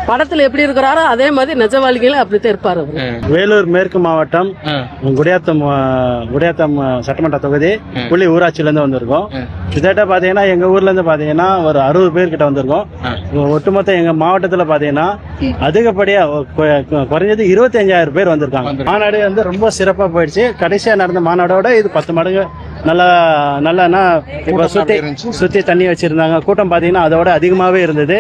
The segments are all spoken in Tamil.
படத்துல எப்படி இருக்கிறாரோ அதே மாதிரி நிஜ வாழ்க்கையில அப்படித்தான் இருப்பாரு. வேலூர் மேற்கு மாவட்டம் குடியாத்தம் சட்டமன்ற தொகுதி புள்ளி ஊராட்சியில இருந்து வந்திருக்கோம். கிட்டத்தட்ட பாத்தீங்கன்னா எங்க ஊர்ல இருந்து பாத்தீங்கன்னா ஒரு 60 பேர் கிட்ட வந்திருக்கோம். ஒட்டுமொத்த எங்க மாவட்டத்துல பாத்தீங்கன்னா அதிகப்படியா குறைஞ்சது 25,000 பேர் வந்திருக்காங்க. மாநாடு வந்து ரொம்ப சிறப்பா போயிடுச்சு. கடைசியா நடந்த மாநாடோட இது 10 மடங்கு நல்லா இப்ப சுத்தி தண்ணி வச்சிருந்தாங்க. கூட்டம் பாத்தீங்கன்னா அதோட அதிகமாவே இருந்தது.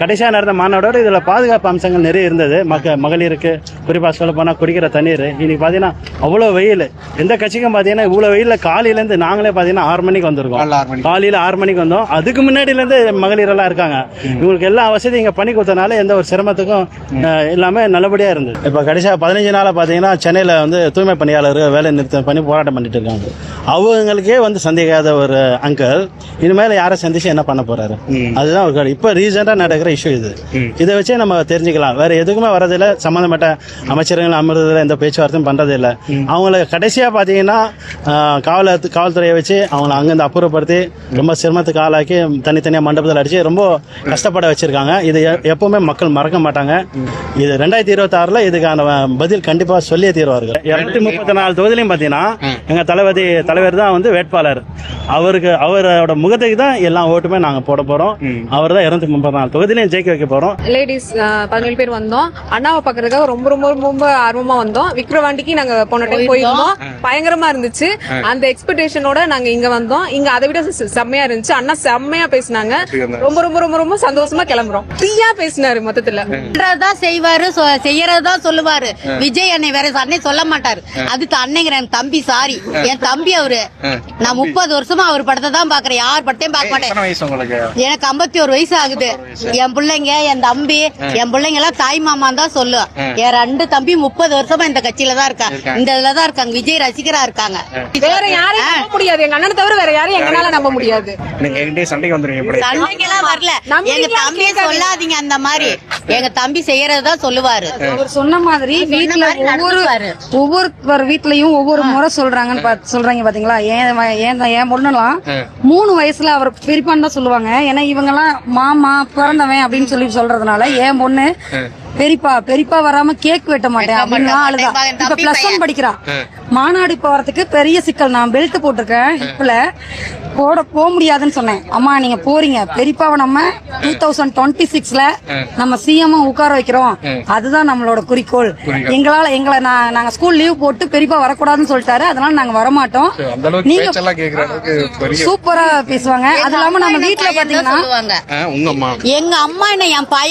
கடைசியா நடந்த மாநாடோட இதுல பாதுகாப்பு அம்சங்கள் நிறைய இருந்தது. மகளிருக்கு குறிப்பா சொல்ல போனா குடிக்கிற தண்ணீர் இன்னைக்கு பாத்தீங்கன்னா அவ்வளவு வெயில். எந்த கட்சிக்கும் பாத்தீங்கன்னா இவ்வளவு வெயில காலையில இருந்து நாங்களே பாத்தீங்கன்னா 6 மணிக்கு வந்திருக்கோம். காலையில 6 மணிக்கு வந்தோம். அதுக்கு முன்னாடில இருந்து மகளிர் எல்லாம் இருக்காங்க. இவங்களுக்கு எல்லா வசதி இங்க பண்ணி கொடுத்தனால எந்த ஒரு சிரமத்துக்கும் எல்லாமே நல்லபடியா இருந்தது. இப்ப கடைசியா 15 நாளா பாத்தீங்கன்னா சென்னையில வந்து தூய்மை பணியாளர் வேலை நிறுத்தம் பண்ணி போராட்டம் பண்ணிட்டு இருக்காங்க. அவங்களுக்கே வந்து சந்தேகாத ஒரு அங்கிள் இனிமேல யாரை சந்திச்சு என்ன பண்ண போறாரு, அதுதான் ஒரு இப்ப ரீசெண்டா நடக்கிற இஷ்யூ இது. இதை வச்சே நம்ம தெரிஞ்சுக்கலாம். வேற எதுக்குமே வரதில்லை. சம்பந்தப்பட்ட அமைச்சர்கள் அமர்றதுல எந்த பேச்சுவார்த்தையும் பண்றது இல்லை. அவங்கள கடைசியா பாத்தீங்கன்னா காவல்துறையை வச்சு அவங்களை அங்கிருந்து அப்புறப்படுத்தி ரொம்ப சிரமத்துக்கு ஆளாக்கி தனித்தனியா மண்டபத்தில் அடிச்சு ரொம்ப கஷ்டப்பட வச்சிருக்காங்க. இது எப்பவுமே மக்கள் மறக்க மாட்டாங்க. இது 2026 இதுக்கான பதில் கண்டிப்பா சொல்லியே தீர்வார்கள். 234 தொகுதியிலையும் பாத்தீங்கன்னா எங்க தலைவர் தான் வந்து வேட்பாளர். அவரோட முகத்துக்கு தான் எல்லா ஓட்டுமே நாங்க போட போறோம். அவர் தான் 234 தொகுதியிலையும் ஜெயிக்க வைக்க போறோம். லேடிஸ் 17 பேர் வந்தோம். அண்ணாவை பாக்குறதுக்காக ரொம்ப ரொம்ப ரொம்ப ஆர்வமா வந்தோம். விக்ரவாண்டிக்கு நாங்க போன டைம் போயிருந்தோம். பயங்கரமா இருந்துச்சு. அந்த எக்ஸ்பெக்டேஷனோட நாங்க இங்க வந்தோம். இங்க அதை விட செம்மையா இருந்துச்சு. அண்ணா செம்மையா பேசினாங்க. ரொம்ப ரொம்ப ரொம்ப ரொம்ப சந்தோஷமா கிளம்புறோம். ஃப்ரீயா பேசினாரு. மொத்தத்துல பண்றதுதான் செய்வாரு, செய்யறதுதான் சொல்லுவாரு. விஜய் அண்ணன் வேற அண்ணே சொல்ல மாட்டாரு. அதுக்கு அன்னைங்கிற என் தம்பி, சாரி என் தம்பி அவரு. நான் 30 வருஷமா அவர் படத்தை தான் பாக்குறேன். யார் படத்தையும் பார்க்க மாட்டேன். எனக்கு 51 வயசு ஆகுது. என் பிள்ளைங்க, என் தம்பி, என் பிள்ளைங்க எல்லாம் தாய் மாமான் தான் சொல்லுவேன். என் 2 தம்பி 30 வருஷமா இந்த கட்சியில தான் இருக்காங்க. இந்த இதுலதான் இருக்காங்க. விஜய் ரசிகரா இருக்காங்க. வேற யாரையும் நம்ப முடியாது. எங்க அண்ணனை தவிர வேற யாரையும் எங்கனால நம்ப முடியாது. சண்டைக்கெல்லாம் வரல. எங்க தம்பி சொல்லாதீங்க அந்த மாதிரி. எங்க தம்பி செய்யறதுதான் சொல்லுவாரு. அவர் சொன்ன மாதிரி வீட்டுல ஒவ்வொரு வீட்லயும் ஒவ்வொரு முறை சொல்றாங்க பாத்தீங்களா. என் பொண்ணுலாம் 3 வயசுல அவர் பெரியப்பான்னு தான் சொல்லுவாங்க. ஏன்னா இவங்க எல்லாம் மாமா பிறந்தவன் அப்படின்னு சொல்லி சொல்றதுனால என் பொண்ணு பெரியப்பா வராம கேக் வெட்ட மாட்டேன் அப்படின்னு அழுதான். இப்ப +1 படிக்கிறான். மாநாடு போறதுக்கு பெரிய சிக்கல். நான் பெல்ட் போட்டிருக்கேன். ஹிப்ல போக முடியாதுன்னு சொன்னேன். அம்மா நீங்க போறீங்க, பெரியப்பாவை நம்ம 2026ல நம்ம சிஎம் உட்கார வைக்கிறோம். அதுதான் நம்மளோட குறிக்கோள். நாங்க ஸ்கூல் லீவ் போட்டு பெரியப்பா வரக்கூடாதுன்னு சொல்லிட்டாரு. அதனால நாங்க வரமாட்டோம். நீங்க சூப்பரா பேசுவாங்க. அது இல்லாம நம்ம வீட்டுல பாத்தீங்கன்னா எங்க அம்மா என்ன என்